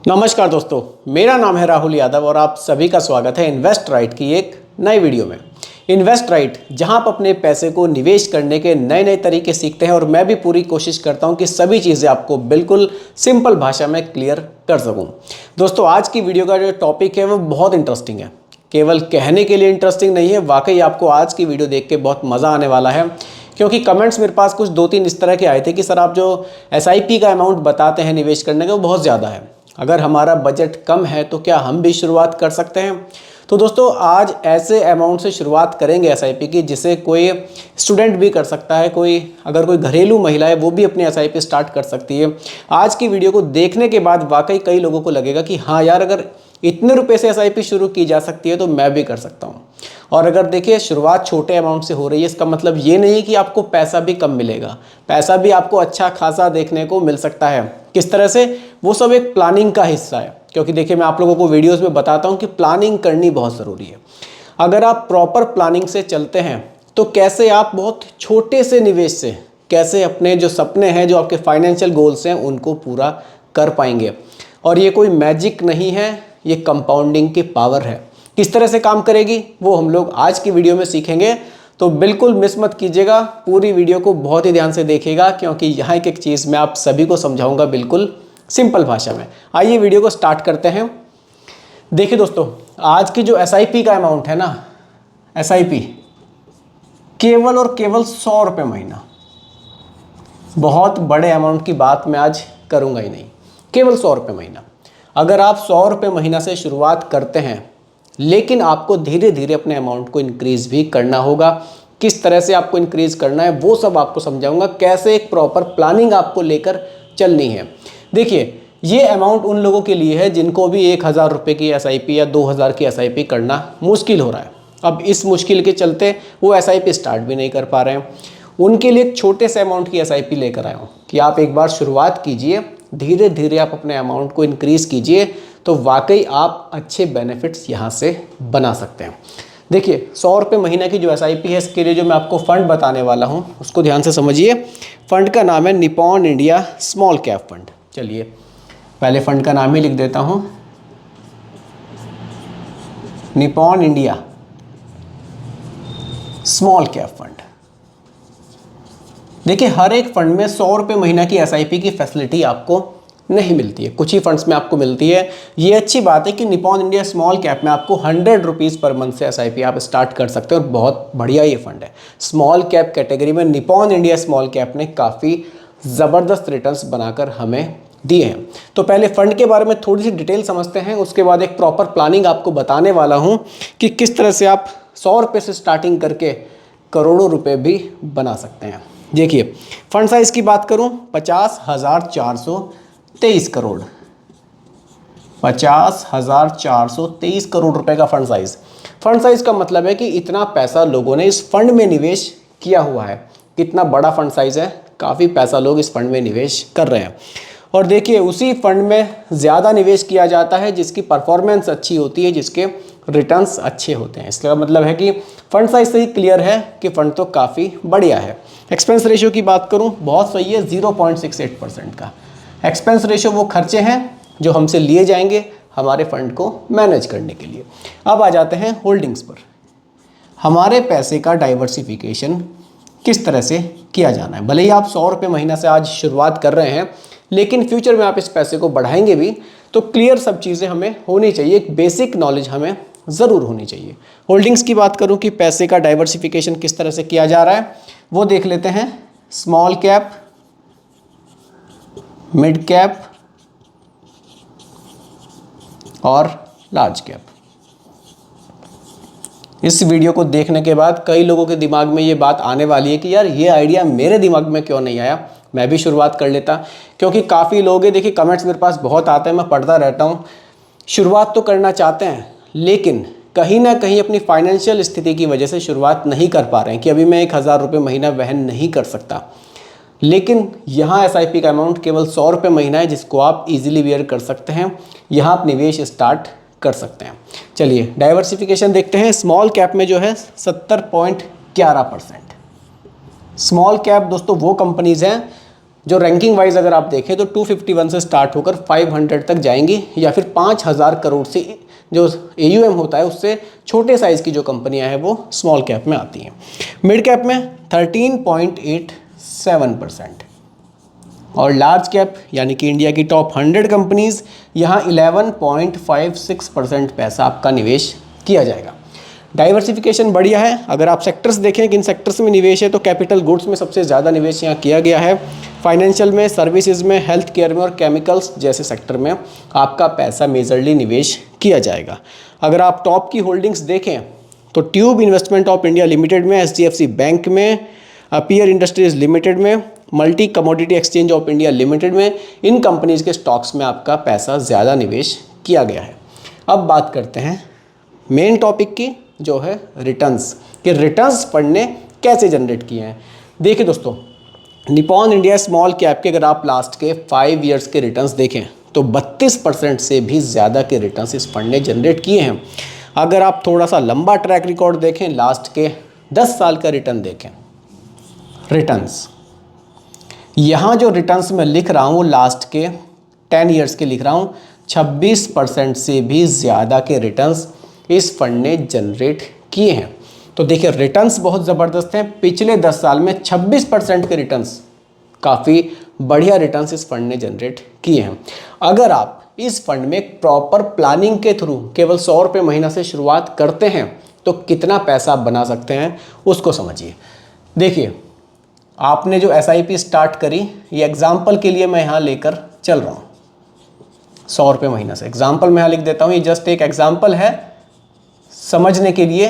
नमस्कार दोस्तों, मेरा नाम है राहुल यादव और आप सभी का स्वागत है इन्वेस्ट राइट की एक नई वीडियो में। इन्वेस्ट राइट, जहां आप अपने पैसे को निवेश करने के नए नए तरीके सीखते हैं और मैं भी पूरी कोशिश करता हूं कि सभी चीज़ें आपको बिल्कुल सिंपल भाषा में क्लियर कर सकूं। दोस्तों, आज की वीडियो का जो टॉपिक है वो बहुत इंटरेस्टिंग है। केवल कहने के लिए इंटरेस्टिंग नहीं है, वाकई आपको आज की वीडियो देख के बहुत मज़ा आने वाला है। क्योंकि कमेंट्स मेरे पास कुछ 2-3 इस तरह के आए थे कि सर आप जो SIP का अमाउंट बताते हैं निवेश करने का वो बहुत ज़्यादा है, अगर हमारा बजट कम है तो क्या हम भी शुरुआत कर सकते हैं। तो दोस्तों, आज ऐसे अमाउंट से शुरुआत करेंगे SIP की जिसे कोई स्टूडेंट भी कर सकता है, अगर कोई घरेलू महिला है वो भी अपनी SIP स्टार्ट कर सकती है। आज की वीडियो को देखने के बाद वाकई कई लोगों को लगेगा कि हाँ यार, अगर इतने रुपए से SIP शुरू की जा सकती है तो मैं भी कर सकता हूँ। और अगर देखिए शुरुआत छोटे अमाउंट से हो रही है, इसका मतलब ये नहीं कि आपको पैसा भी कम मिलेगा, पैसा भी आपको अच्छा खासा देखने को मिल सकता है। किस तरह से, वो सब एक प्लानिंग का हिस्सा है। क्योंकि देखिए, मैं आप लोगों को वीडियोस में बताता हूँ कि प्लानिंग करनी बहुत ज़रूरी है। अगर आप प्रॉपर प्लानिंग से चलते हैं तो कैसे आप बहुत छोटे से निवेश से कैसे अपने जो सपने हैं, जो आपके फाइनेंशियल गोल्स हैं, उनको पूरा कर पाएंगे। और ये कोई मैजिक नहीं है, ये कंपाउंडिंग की पावर है। किस तरह से काम करेगी वो हम लोग आज की वीडियो में सीखेंगे। तो बिल्कुल मिस मत कीजिएगा, पूरी वीडियो को बहुत ही ध्यान से देखिएगा, क्योंकि यहाँ एक चीज़ मैं आप सभी को समझाऊंगा बिल्कुल सिंपल भाषा में। आइए वीडियो को स्टार्ट करते हैं। देखिए दोस्तों, आज की जो SIP का अमाउंट है ना, SIP केवल और केवल 100 रुपये महीना। बहुत बड़े अमाउंट की बात मैं आज करूँगा ही नहीं, केवल 100 रुपये महीना। अगर आप 100 रुपये महीना से शुरुआत करते हैं, लेकिन आपको धीरे धीरे अपने अमाउंट को इंक्रीज़ भी करना होगा। किस तरह से आपको इंक्रीज़ करना है वो सब आपको समझाऊंगा, कैसे एक प्रॉपर प्लानिंग आपको लेकर चलनी है। देखिए, ये अमाउंट उन लोगों के लिए है जिनको भी 1000 रुपये की SIP या 2000 की SIP करना मुश्किल हो रहा है। अब इस मुश्किल के चलते वो SIP स्टार्ट भी नहीं कर पा रहे हैं। उनके लिए एक छोटे से अमाउंट की SIP लेकर आया हूँ कि आप एक बार शुरुआत कीजिए, धीरे धीरे आप अपने अमाउंट को इंक्रीज़ कीजिए, तो वाकई आप अच्छे बेनिफिट्स यहाँ से बना सकते हैं। देखिए, 100 रुपये महीना की जो SIP है, इसके लिए जो मैं आपको फ़ंड बताने वाला हूँ उसको ध्यान से समझिए। फ़ंड का नाम है Nippon India small cap fund. चलिए पहले फ़ंड का नाम ही लिख देता हूँ, Nippon India small cap fund. देखिए, हर एक फंड में 100 रुपये महीना की SIP की फैसिलिटी आपको नहीं मिलती है, कुछ ही फंड्स में आपको मिलती है। ये अच्छी बात है कि निपॉन इंडिया स्मॉल कैप में आपको 100 रुपीज़ पर मंथ से SIP आप स्टार्ट कर सकते हो और बहुत बढ़िया ये फंड है। स्मॉल कैप कैटेगरी में निपॉन इंडिया स्मॉल कैप ने काफ़ी ज़बरदस्त रिटर्न्स बनाकर हमें दिए हैं। तो पहले फ़ंड के बारे में थोड़ी सी डिटेल समझते हैं, उसके बाद एक प्रॉपर प्लानिंग आपको बताने वाला हूँ कि किस तरह से आप 100 रुपये से स्टार्टिंग करके करोड़ों रुपये भी बना सकते हैं। देखिए, फंड साइज़ की बात करूँ, 50,423 करोड़, 50,423 करोड़ रुपए का फंड साइज़। फंड साइज़ का मतलब है कि इतना पैसा लोगों ने इस फंड में निवेश किया हुआ है। कितना बड़ा फंड साइज़ है, काफ़ी पैसा लोग इस फंड में निवेश कर रहे हैं। और देखिए, उसी फंड में ज़्यादा निवेश किया जाता है जिसकी परफॉर्मेंस अच्छी होती है, जिसके रिटर्न्स अच्छे होते हैं। इसका मतलब है कि फंड साइज से ही क्लियर है कि फंड तो काफ़ी बढ़िया है। एक्सपेंस रेशियो की बात करूं, बहुत सही है, 0.68% का एक्सपेंस रेशियो। वो खर्चे हैं जो हमसे लिए जाएंगे हमारे फंड को मैनेज करने के लिए। अब आ जाते हैं होल्डिंग्स पर। हमारे पैसे का डाइवर्सिफिकेशन किस तरह से किया जाना है। भले ही आप 100 रुपये महीना से आज शुरुआत कर रहे हैं, लेकिन फ्यूचर में आप इस पैसे को बढ़ाएंगे भी, तो क्लियर सब चीज़ें हमें होनी चाहिए, एक बेसिक नॉलेज हमें ज़रूर होनी चाहिए। होल्डिंग्स की बात करूं कि पैसे का डाइवर्सिफिकेशन किस तरह से किया जा रहा है, वो देख लेते हैं। स्मॉल कैप, मिड कैप और लार्ज कैप। इस वीडियो को देखने के बाद कई लोगों के दिमाग में ये बात आने वाली है कि यार, ये आइडिया मेरे दिमाग में क्यों नहीं आया, मैं भी शुरुआत कर लेता। क्योंकि काफ़ी लोग हैं, देखिए कमेंट्स मेरे पास बहुत आते हैं, मैं पढ़ता रहता हूँ, शुरुआत तो करना चाहते हैं लेकिन कहीं ना कहीं अपनी फाइनेंशियल स्थिति की वजह से शुरुआत नहीं कर पा रहे हैं कि अभी मैं 1000 रुपये महीना वहन नहीं कर सकता। लेकिन यहाँ SIP का अमाउंट केवल 100 रुपये महीना है, जिसको आप इजीली बेयर कर सकते हैं। यहाँ आप निवेश स्टार्ट कर सकते हैं। चलिए डाइवर्सिफिकेशन देखते हैं। स्मॉल कैप में जो है 70.11%। स्मॉल कैप दोस्तों वो कंपनीज़ हैं जो रैंकिंग वाइज अगर आप देखें तो 251 से स्टार्ट होकर 500 तक जाएंगी, या फिर 5000 करोड़ से जो AUM होता है उससे छोटे साइज़ की जो कंपनियां हैं वो स्मॉल कैप में आती हैं। मिड कैप में 13.87% और लार्ज कैप यानी कि इंडिया की टॉप 100 कंपनीज़ यहाँ 11.56% पैसा आपका निवेश किया जाएगा। डाइवर्सिफिकेशन बढ़िया है। अगर आप सेक्टर्स देखें किन सेक्टर्स में निवेश है तो कैपिटल गुड्स में सबसे ज़्यादा निवेश यहाँ किया गया है, फाइनेंशियल में, सर्विसेज में, हेल्थ केयर में और केमिकल्स जैसे सेक्टर में आपका पैसा मेजरली निवेश किया जाएगा। अगर आप टॉप की होल्डिंग्स देखें तो tube investment of India limited में, HDFC बैंक में, पियर इंडस्ट्रीज लिमिटेड में, multi commodity exchange of India limited में, इन कंपनीज़ के स्टॉक्स में आपका पैसा ज़्यादा निवेश किया गया है। अब बात करते हैं मेन टॉपिक की, जो है रिटर्न्स, कि रिटर्न्स फंड ने कैसे जनरेट किए हैं। देखिए दोस्तों, निपॉन इंडिया स्मॉल कैप के अगर आप लास्ट के 5 ईयर्स के रिटर्न्स देखें तो 32% से भी ज़्यादा के रिटर्न्स इस फंड ने जनरेट किए हैं। अगर आप थोड़ा सा लंबा ट्रैक रिकॉर्ड देखें, लास्ट के 10 साल का रिटर्न देखें, रिटर्न्स यहाँ जो रिटर्न्स मैं लिख रहा हूँ लास्ट के 10 ईयर्स के लिख रहा हूँ, 26% से भी ज़्यादा के रिटर्न्स इस फंड ने जनरेट किए हैं। तो देखिए रिटर्न्स बहुत ज़बरदस्त हैं। पिछले 10 साल में 26% के रिटर्न्स, काफ़ी बढ़िया रिटर्न्स इस फंड ने जनरेट किए हैं। अगर आप इस फंड में प्रॉपर प्लानिंग के थ्रू केवल 100 रुपये महीना से शुरुआत करते हैं तो कितना पैसा आप बना सकते हैं उसको समझिए। देखिए, आपने जो SIP स्टार्ट करी, ये एग्जाम्पल के लिए मैं यहाँ लेकर चल रहा हूँ 100 रुपये महीना से। एग्जाम्पल मैं यहाँ लिख देता हूँ, ये जस्ट एक एग्जाम्पल है समझने के लिए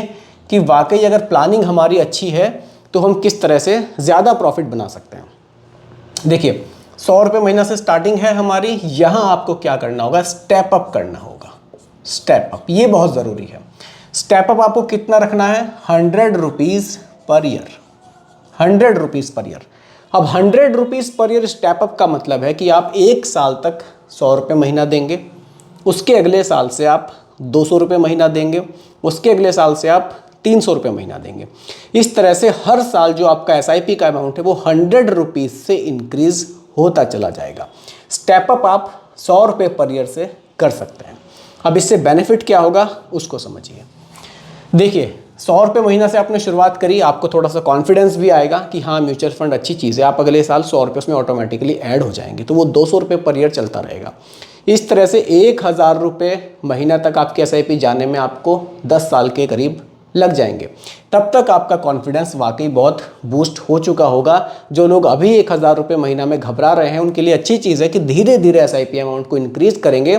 कि वाकई अगर प्लानिंग हमारी अच्छी है तो हम किस तरह से ज़्यादा प्रॉफिट बना सकते हैं। देखिए 100 रुपये महीना से स्टार्टिंग है हमारी। यहाँ आपको क्या करना होगा, स्टेप अप करना होगा। स्टेप अप ये बहुत ज़रूरी है। स्टेप अप आपको कितना रखना है, 100 rupees per year. 100 rupees per year. अब 100 rupees per year step up का मतलब है कि आप 1 साल तक 100 रुपये महीना देंगे, उसके अगले साल से आप 200 रुपये महीना देंगे, उसके अगले साल से आप 300 रुपये महीना देंगे। इस तरह से हर साल जो आपका SIP का अमाउंट है वो 100 रुपीज़ से इंक्रीज़ होता चला जाएगा। स्टेप अप आप 100 रुपये पर ईयर से कर सकते हैं। अब इससे बेनिफिट क्या होगा उसको समझिए। देखिए 100 रुपये महीना से आपने शुरुआत करी, आपको थोड़ा सा कॉन्फिडेंस भी आएगा कि हाँ म्यूचुअल फंड अच्छी चीज़ है। आप अगले साल 100 रुपये उसमें ऑटोमेटिकली ऐड हो जाएंगे, तो वो 200 रुपये पर ईयर चलता रहेगा। इस तरह से 1000 रुपये महीना तक आपके SIP जाने में आपको 10 साल के करीब लग जाएंगे। तब तक आपका कॉन्फिडेंस वाकई बहुत बूस्ट हो चुका होगा। जो लोग अभी 1000 रुपये महीना में घबरा रहे हैं उनके लिए अच्छी चीज़ है कि धीरे धीरे SIP अमाउंट को इंक्रीज़ करेंगे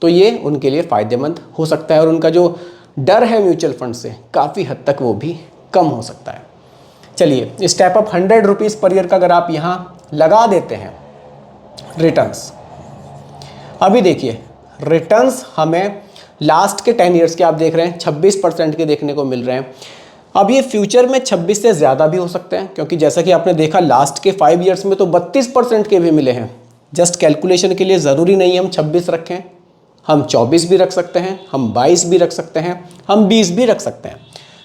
तो ये उनके लिए फ़ायदेमंद हो सकता है और उनका जो डर है म्यूचुअल फंड से काफ़ी हद तक वो भी कम हो सकता है। चलिए, step up 100 rupees per year का अगर आप यहाँ लगा देते हैं रिटर्न्स, अभी देखिए रिटर्न्स हमें लास्ट के 10 ईयर्स के आप देख रहे हैं 26% के देखने को मिल रहे हैं। अब ये फ्यूचर में 26 से ज़्यादा भी हो सकते हैं, क्योंकि जैसा कि आपने देखा लास्ट के 5 ईयर्स में तो 32% के भी मिले हैं। जस्ट कैलकुलेशन के लिए ज़रूरी नहीं है हम 26 रखें, हम 24 भी रख सकते हैं, हम 22 भी रख सकते हैं, हम 20 भी रख सकते हैं।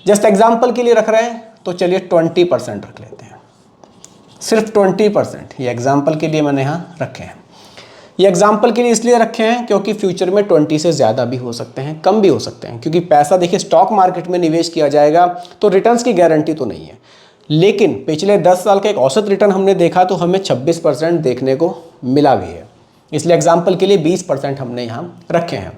जस्ट एग्जाम्पल के लिए रख रहे हैं तो चलिए 20% रख लेते हैं, सिर्फ 20%। ये एग्जाम्पल के लिए मैंने यहाँ रखे हैं। ये एग्जाम्पल के लिए इसलिए रखे हैं क्योंकि फ्यूचर में 20 से ज़्यादा भी हो सकते हैं, कम भी हो सकते हैं, क्योंकि पैसा देखिए स्टॉक मार्केट में निवेश किया जाएगा तो रिटर्न्स की गारंटी तो नहीं है। लेकिन पिछले 10 साल का एक औसत रिटर्न हमने देखा तो हमें 26% देखने को मिला भी है, इसलिए एग्जाम्पल के लिए 20% हमने यहाँ रखे हैं।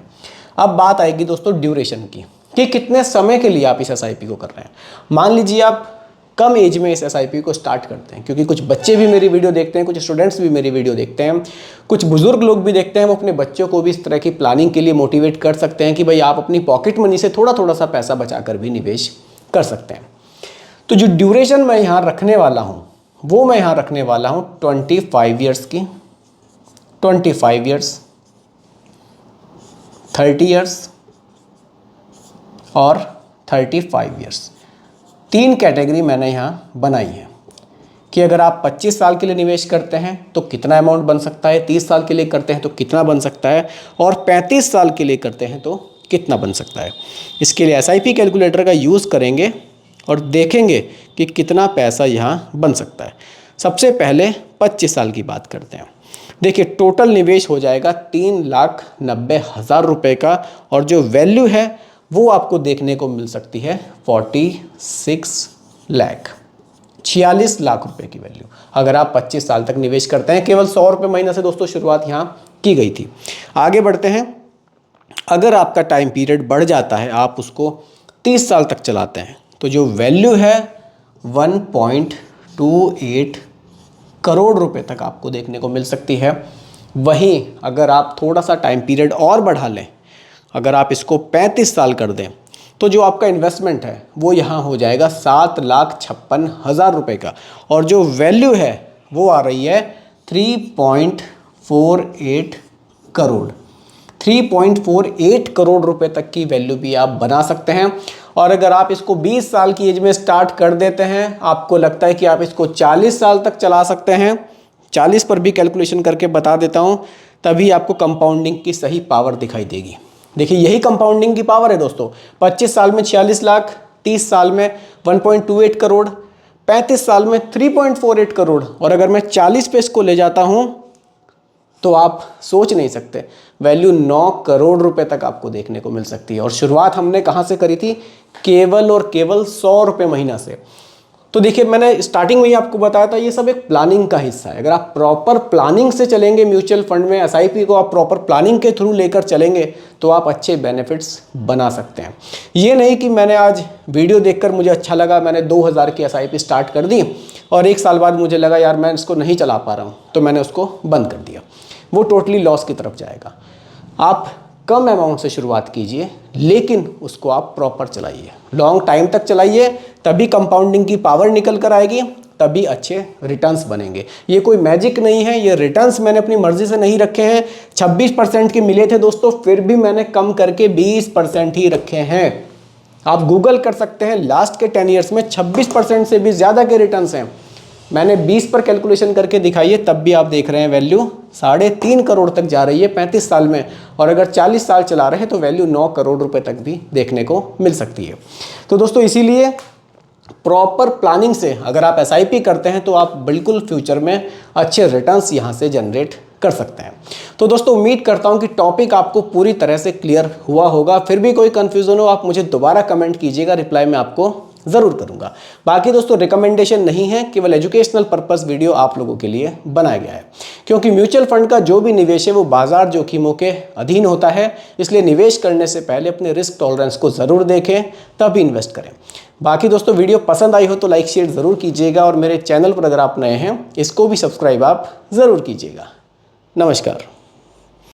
अब बात आएगी दोस्तों ड्यूरेशन की, कि कितने समय के लिए आप इस SIP को कर रहे हैं। मान लीजिए आप कम एज में इस SIP को स्टार्ट करते हैं, क्योंकि कुछ बच्चे भी मेरी वीडियो देखते हैं, कुछ स्टूडेंट्स भी मेरी वीडियो देखते हैं, कुछ बुजुर्ग लोग भी देखते हैं। वो अपने बच्चों को भी इस तरह की प्लानिंग के लिए मोटिवेट कर सकते हैं कि भाई आप अपनी पॉकेट मनी से थोड़ा थोड़ा सा पैसा बचा कर भी निवेश कर सकते हैं। तो जो ड्यूरेशन मैं यहाँ रखने वाला हूँ वो मैं यहाँ रखने वाला हूँ 25 ईयर्स की, 25 ईयर्स, 30 ईयर्स और 35 ईयर्स। 3 कैटेगरी मैंने यहाँ बनाई है कि अगर आप 25 साल के लिए निवेश करते हैं तो कितना अमाउंट बन सकता है, 30 साल के लिए करते हैं तो कितना बन सकता है, और 35 साल के लिए करते हैं तो कितना बन सकता है। इसके लिए SIP कैलकुलेटर का यूज़ करेंगे और देखेंगे कि कितना पैसा यहाँ बन सकता है। सबसे पहले 25 साल की बात करते हैं। देखिए टोटल निवेश हो जाएगा 3,90,000 रुपये का, और जो वैल्यू है वो आपको देखने को मिल सकती है 46 लाख, 46 लाख रुपए की वैल्यू अगर आप 25 साल तक निवेश करते हैं। केवल 100 रुपये महीना से दोस्तों शुरुआत यहाँ की गई थी। आगे बढ़ते हैं। अगर आपका टाइम पीरियड बढ़ जाता है, आप उसको 30 साल तक चलाते हैं, तो जो वैल्यू है 1.28 करोड़ रुपए तक आपको देखने को मिल सकती है। वहीं अगर आप थोड़ा सा टाइम पीरियड और बढ़ा लें, अगर आप इसको 35 साल कर दें, तो जो आपका इन्वेस्टमेंट है वो यहाँ हो जाएगा 7,56,000 रुपये का, और जो वैल्यू है वो आ रही है 3.48 करोड़। 3.48 करोड़ रुपए तक की वैल्यू भी आप बना सकते हैं। और अगर आप इसको 20 साल की एज में स्टार्ट कर देते हैं, आपको लगता है कि आप इसको 40 साल तक चला सकते हैं, 40 पर भी कैलकुलेशन करके बता देता हूं, तभी आपको कंपाउंडिंग की सही पावर दिखाई देगी। देखिए यही कंपाउंडिंग की पावर है दोस्तों। 25 साल में 46 लाख, 30 साल में 1.28 करोड़, 35 साल में 3.48 करोड़, और अगर मैं 40 पे इसको ले जाता हूं तो आप सोच नहीं सकते, वैल्यू 9 करोड़ रुपए तक आपको देखने को मिल सकती है। और शुरुआत हमने कहां से करी थी? केवल और केवल 100 रुपये महीना से। तो देखिए मैंने स्टार्टिंग में ही आपको बताया था, ये सब एक प्लानिंग का हिस्सा है। अगर आप प्रॉपर प्लानिंग से चलेंगे म्यूचुअल फंड में, एसआईपी को आप प्रॉपर प्लानिंग के थ्रू लेकर चलेंगे, तो आप अच्छे बेनिफिट्स बना सकते हैं। ये नहीं कि मैंने आज वीडियो देखकर मुझे अच्छा लगा, मैंने 2000 की एसआईपी स्टार्ट कर दी और 1 साल बाद मुझे लगा यार मैं इसको नहीं चला पा रहा हूँ, तो मैंने उसको बंद कर दिया। वो टोटली लॉस की तरफ जाएगा। आप कम अमाउंट से शुरुआत कीजिए, लेकिन उसको आप प्रॉपर चलाइए, लॉन्ग टाइम तक चलाइए, तभी कंपाउंडिंग की पावर निकल कर आएगी, तभी अच्छे रिटर्न्स बनेंगे। ये कोई मैजिक नहीं है, ये रिटर्न्स मैंने अपनी मर्जी से नहीं रखे हैं। 26% के मिले थे दोस्तों, फिर भी मैंने कम करके 20% ही रखे हैं। आप गूगल कर सकते हैं, लास्ट के 10 ईयर्स में 26% से भी ज़्यादा के रिटर्न्स हैं। मैंने 20 पर कैलकुलेशन करके दिखाई है, तब भी आप देख रहे हैं वैल्यू 3.5 करोड़ तक जा रही है 35 साल में, और अगर 40 साल चला रहे हैं तो वैल्यू 9 करोड़ रुपए तक भी देखने को मिल सकती है। तो दोस्तों इसीलिए प्रॉपर प्लानिंग से अगर आप एसआईपी करते हैं तो आप बिल्कुल फ्यूचर में अच्छे रिटर्न्स यहाँ से जनरेट कर सकते हैं। तो दोस्तों उम्मीद करता हूँ कि टॉपिक आपको पूरी तरह से क्लियर हुआ होगा। फिर भी कोई कन्फ्यूज़न हो आप मुझे दोबारा कमेंट कीजिएगा, रिप्लाई मैं आपको ज़रूर करूंगा। बाकी दोस्तों रिकमेंडेशन नहीं है, केवल एजुकेशनल पर्पस वीडियो आप लोगों के लिए बनाया गया है, क्योंकि म्यूचुअल फंड का जो भी निवेश है वो बाजार जोखिमों के अधीन होता है। इसलिए निवेश करने से पहले अपने रिस्क टॉलरेंस को ज़रूर देखें, तभी इन्वेस्ट करें। बाकी दोस्तों वीडियो पसंद आई हो तो लाइक शेयर ज़रूर कीजिएगा, और मेरे चैनल पर अगर आप नए हैं इसको भी सब्सक्राइब आप ज़रूर कीजिएगा। नमस्कार।